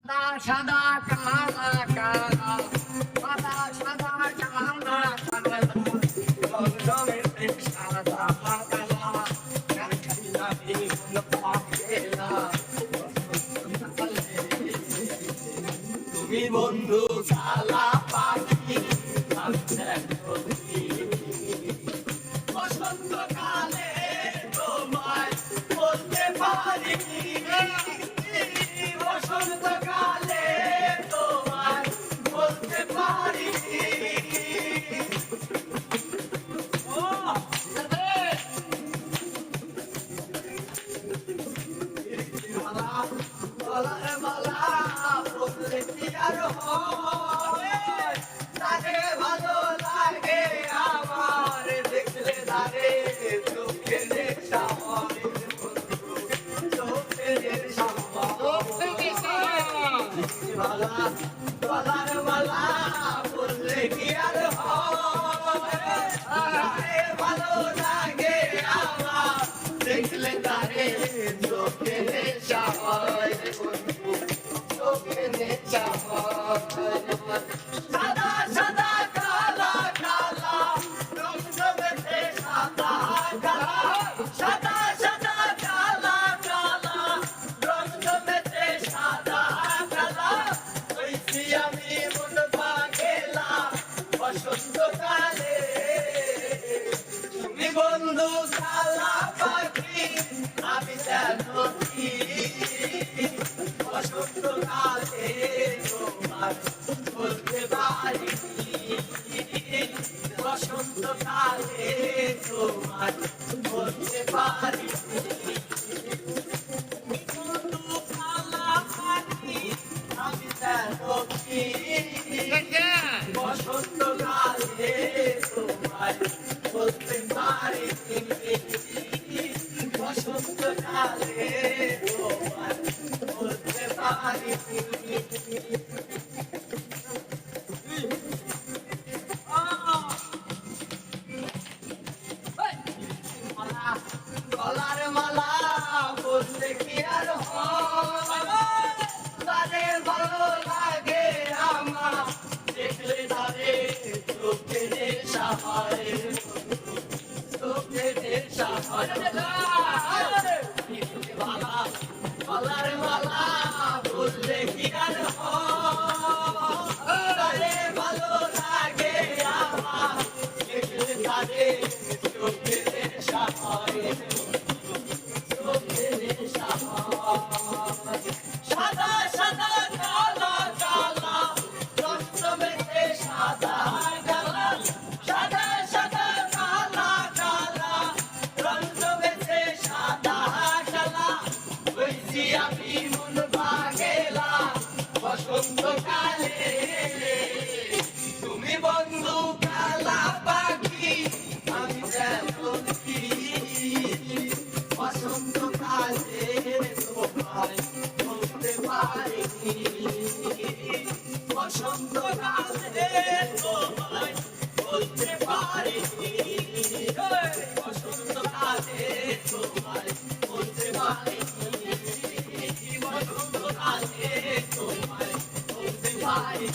সাদা কালা কালা সাদা সাদা কালা কালা রঙের সাদা কালা কালা বেগুন পাকেলা তুমি বন্ধু কালা পাখি বসন্তকালে তোমায় বলতে পারি বসন্তকালে তোমায় বলতে পারি মালা বললে কি আর হয় তাকে ভালো লাগে আমার দেখলে তারে চোখে নেশা চোখে নেশা মালা বললে কি আর হয় ভালো লাগে আমার দেখলে তারে চোখে নেশা হয় চোখে নেশা হয় সাদা সাদা কালা কালা রং জমেছে সাদা কালা সাদা সাদা কালা কালা রং জমেছে সাদা কালা ওইছি আমি মন পাগেলা বসন্তকালে তুমি বন্ধু কালা পাখি আমি জানো কি বসন্তকালে তোমার বলতে পারি বসন্তকালে তোমার বলতে পারি বন্ধু কালা পাখি আমি জানো কি বসন্তকালে তোমার বলতে পারি বসন্তকালে তোমার বলতে পারি গলার মালা বললে কি আর হয় তারে ভালো লাগে আমার দেখলে তারে চোখে নেশা হয় চোখে নেশা হয় গলার মালা বললে কি আর হয় তারে ভালো লাগে আমার দেখলে তারে চোখে নেশা হয় চোখে নেশা হয় সাদা সাদা কালা কালা রক্তমেতে সাদা কালা সাদা সাদা কালা কালা রক্তমেতে সাদা কালা ওইছি আমি মন পাগেলা বসন্তকালে তুমি বন্ধু কালা পাখি আমি জানো কি বসন্তকালে তোমায় বলতে পারি বসন্তকালে তোমায় বলতে পারি বসন্তকালে তোমায় বলতে পারি বসন্তকালে তোমায় বলতে পারি